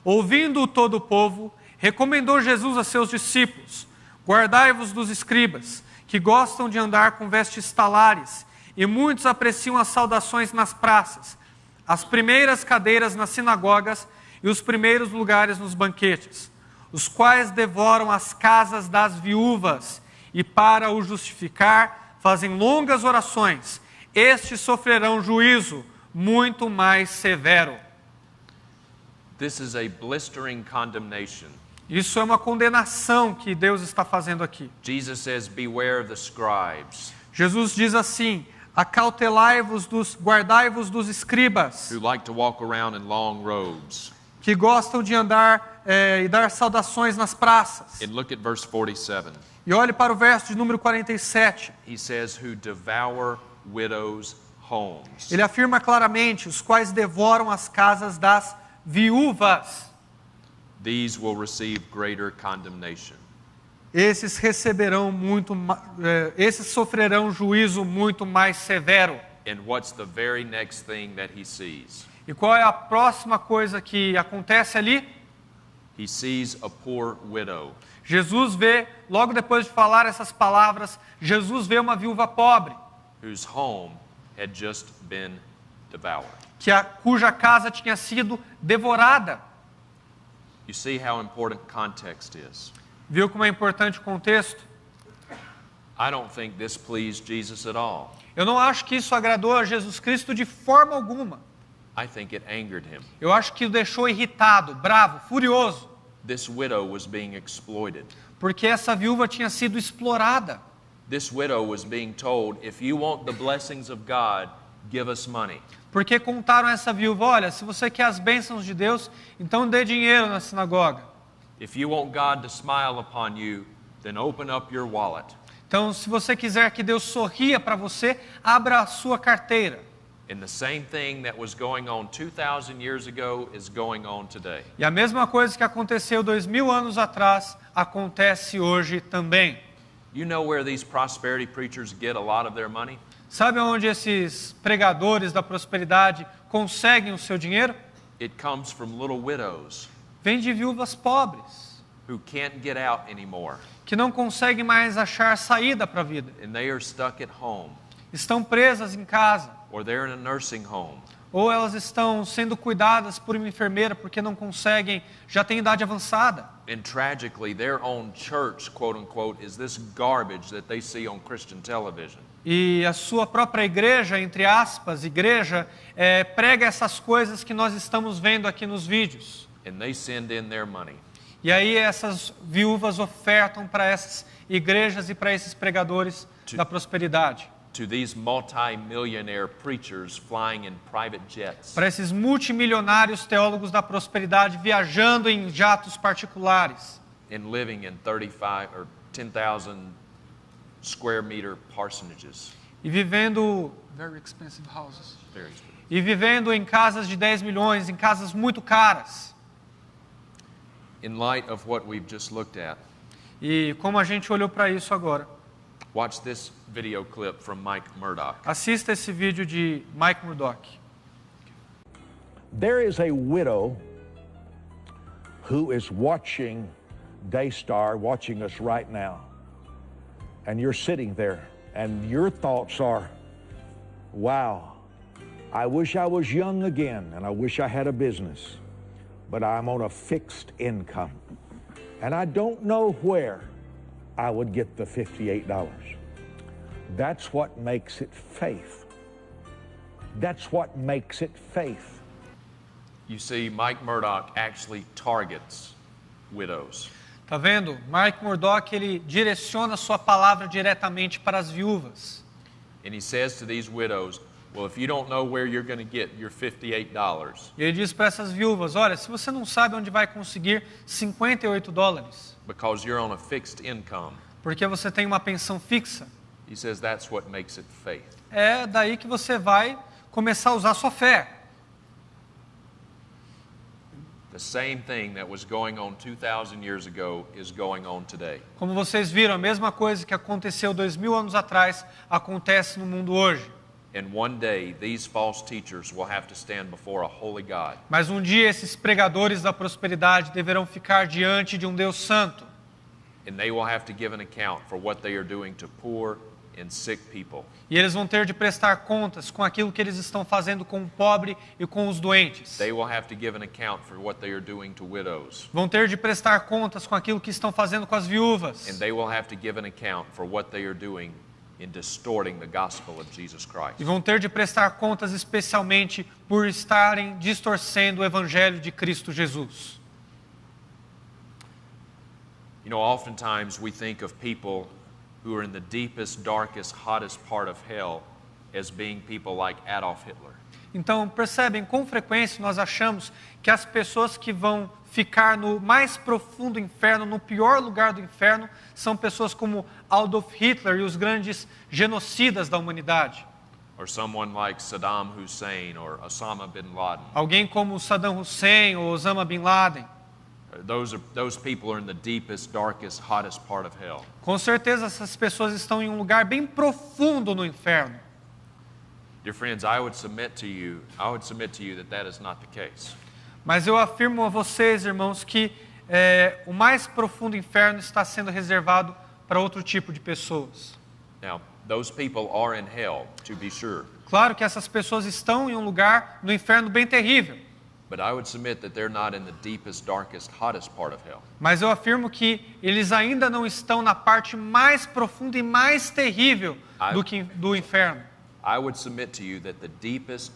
Ouvindo todo o povo, recomendou Jesus a seus discípulos: guardai-vos dos escribas, que gostam de andar com vestes talares, e muitos apreciam as saudações nas praças, as primeiras cadeiras nas sinagogas e os primeiros lugares nos banquetes, os quais devoram as casas das viúvas, e para o justificar fazem longas orações. Estes sofrerão juízo muito mais severo. This is a blistering condemnation. Isso é uma condenação que Deus está fazendo aqui. Jesus says, beware of the scribes Jesus diz assim: guardai-vos dos escribas, who like to walk around in long robes. que gostam de andar e dar saudações nas praças. And look at verse 47. E olhe para o verso de número 47. He says, who devour widows' homes. Ele afirma claramente: os quais devoram as casas das viúvas. These will receive greater condemnation. Esses sofrerão juízo muito mais severo. And what's the very next thing that he sees? E qual é a próxima coisa que acontece ali? He sees a poor widow. Jesus vê, logo depois de falar essas palavras, Jesus vê uma viúva pobre, Whose home had just been devoured. cuja casa tinha sido devorada. You see how important context is. Viu como é importante o contexto? I don't think this pleased Jesus at all. Eu não acho que isso agradou a Jesus Cristo de forma alguma. I think it angered him. Eu acho que o deixou irritado, bravo, furioso, This widow was being exploited. porque essa viúva tinha sido explorada. This widow was being told, if you want the blessings of God, give us money. Porque contaram a essa viúva: olha, se você quer as bênçãos de Deus, então dê dinheiro na sinagoga. If you want God to smile upon you, then open up your wallet. Então, se você quiser que Deus sorria para você, abra a sua carteira. And the same thing that was going on 2,000 years ago is going on today. E a mesma coisa que aconteceu 2000 anos atrás, acontece hoje também. You know where these prosperity preachers get a lot of their money? Sabe onde esses pregadores da prosperidade conseguem o seu dinheiro? It comes from little widows Vem de viúvas pobres, who can't get out anymore, que não conseguem mais achar saída para a vida. and they are stuck at home, Estão presas em casa, or they're in a nursing home, ou elas estão sendo cuidadas por uma enfermeira porque não conseguem, já têm idade avançada. and tragically, their own church, quote unquote, is this garbage that they see on Christian television. E a sua própria igreja, entre aspas, igreja, prega essas coisas que nós estamos vendo aqui nos vídeos. And they send in their money. E aí essas viúvas ofertam para essas igrejas e para esses pregadores da prosperidade. To these multi-millionaire preachers flying in private jets. Para esses multimilionários teólogos da prosperidade viajando em jatos particulares. And living in 35 or 10,000 square meter parsonages. E vivendo very expensive houses. Very expensive. E vivendo em casas de 10 milhões, em casas muito caras. In light of what we've just looked at, E como a gente olhou para isso agora, watch this video clip from Mike Murdoch. assista esse vídeo de Mike Murdoch. There is a widow who is watching Daystar, watching us right now. And you're sitting there, and your thoughts are, wow, I wish I was young again, and I wish I had a business, but I'm on a fixed income. And I don't know where I would get the $58. That's what makes it faith. That's what makes it faith. You see, Mike Murdoch actually targets widows. Tá vendo? Mike Murdoch, ele direciona sua palavra diretamente para as viúvas. And he says to these widows, well, if you don't know where you're going to get your $58, E ele diz para essas viúvas, olha, se você não sabe onde vai conseguir $58, because you're on a fixed income, porque você tem uma pensão fixa, he says that's what makes it faith. é daí que você vai começar a usar sua fé. The same thing that was going on 2,000 years ago is going on today. Como vocês viram, a mesma coisa que aconteceu 2000 anos atrás acontece no mundo hoje. And one day, these false teachers will have to stand before a holy God. Mas um dia esses pregadores da prosperidade deverão ficar diante de um Deus santo. And they will have to give an account for what they are doing to poor and sick people. E eles vão ter de prestar contas com aquilo que eles estão fazendo com o pobre e com os doentes. They will have to give an account for what they are doing to widows. Vão ter de prestar contas com aquilo que estão fazendo com as viúvas. And they will have to give an account for what they are doing in distorting the gospel of Jesus Christ. E vão ter de prestar contas especialmente por estarem distorcendo o evangelho de Cristo Jesus. You know, oftentimes we think of people who are in the deepest, darkest, hottest part of hell as being people like Adolf Hitler. Então, percebem, com frequência nós achamos que as pessoas que vão ficar no mais profundo inferno, no pior lugar do inferno, são pessoas como Adolf Hitler e os grandes genocidas da humanidade. Or someone like Saddam Hussein or Osama bin Laden. Alguém como Saddam Hussein ou Osama Bin Laden. Those people are in the deepest, darkest, hottest part of hell. Com certeza essas pessoas estão em um lugar bem profundo no inferno. Dear friends, I would submit to you that that is not the case. Mas eu afirmo a vocês, irmãos, que o mais profundo inferno está sendo reservado para outro tipo de pessoas. Now, those people are in hell, to be sure. Claro que essas pessoas estão em um lugar no inferno bem terrível. But I would submit that they're not in the deepest, darkest, hottest part of hell. Mas eu afirmo que eles ainda não estão na parte mais profunda e mais terrível do inferno. I would submit to you that the deepest,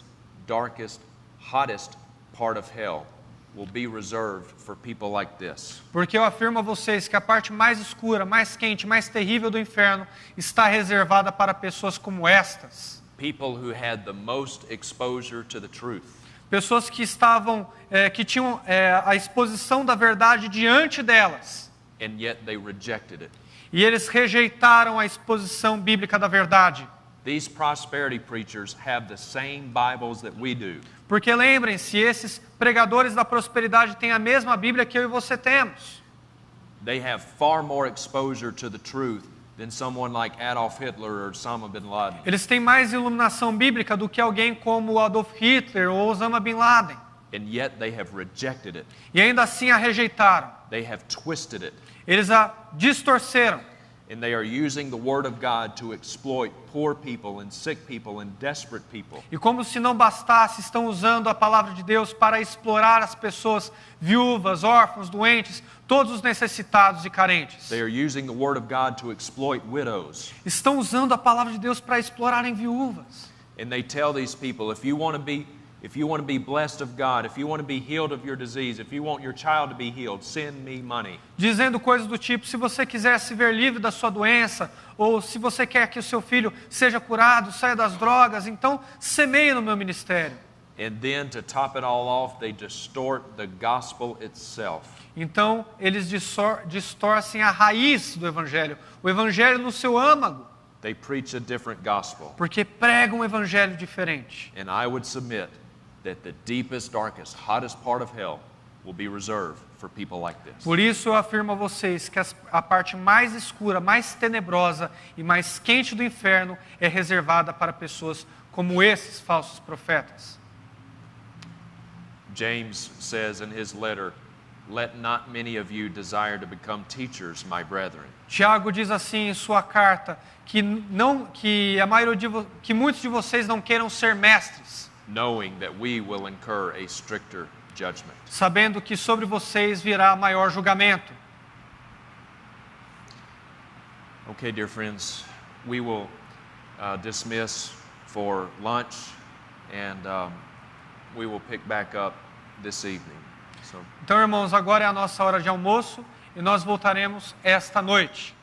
darkest, hottest part of hell will be reserved for people like this. Porque eu afirmo a vocês que a parte mais escura, mais quente, mais terrível do inferno está reservada para pessoas como estas. People who had the most exposure to the truth. Pessoas que estavam, que tinham a exposição da verdade diante delas. and yet they rejected it. E eles rejeitaram a exposição bíblica da verdade. These prosperity preachers have the same Bibles that we do. Porque lembrem-se, esses pregadores da prosperidade têm a mesma Bíblia que eu e você temos. They have far more exposure to the truth than someone like Adolf Hitler or Osama bin Laden. Eles têm mais iluminação bíblica do que alguém como Adolf Hitler ou Osama Bin Laden. And yet they have rejected it. E ainda assim a rejeitaram. They have twisted it. Eles a distorceram. And they are using the Word of God to exploit poor people and sick people and desperate people. E como se não bastasse, estão usando a palavra de Deus para explorar as pessoas viúvas, órfãos, doentes, todos os necessitados e carentes. They are using the Word of God to exploit widows. Estão usando a palavra de Deus para explorarem viúvas. And they tell these people, if you want to be blessed of God, if you want to be healed of your disease, if you want your child to be healed, send me money. Dizendo coisas do tipo, se você quiser se ver livre da sua doença, ou se você quer que o seu filho seja curado, saia das drogas, então semeie no meu ministério. And then to top it all off, they distort the gospel itself. Então eles distorcem a raiz do evangelho, o evangelho no seu âmago, They preach a different gospel. porque pregam um evangelho diferente. And I would submit that the deepest, darkest, hottest part of hell will be reserved for people like this. Por isso eu afirmo a vocês que a parte mais escura, mais tenebrosa e mais quente do inferno é reservada para pessoas como esses falsos profetas. James says in his letter, "Let not many of you desire to become teachers, my brethren." Tiago diz assim em sua carta que muitos de vocês não queiram ser mestres, knowing that we will incur a stricter judgment. sabendo que sobre vocês virá maior julgamento. Okay, dear friends, we will dismiss for lunch, and we will pick back up this evening. So, Então, irmãos, agora é a nossa hora de almoço e nós voltaremos esta noite.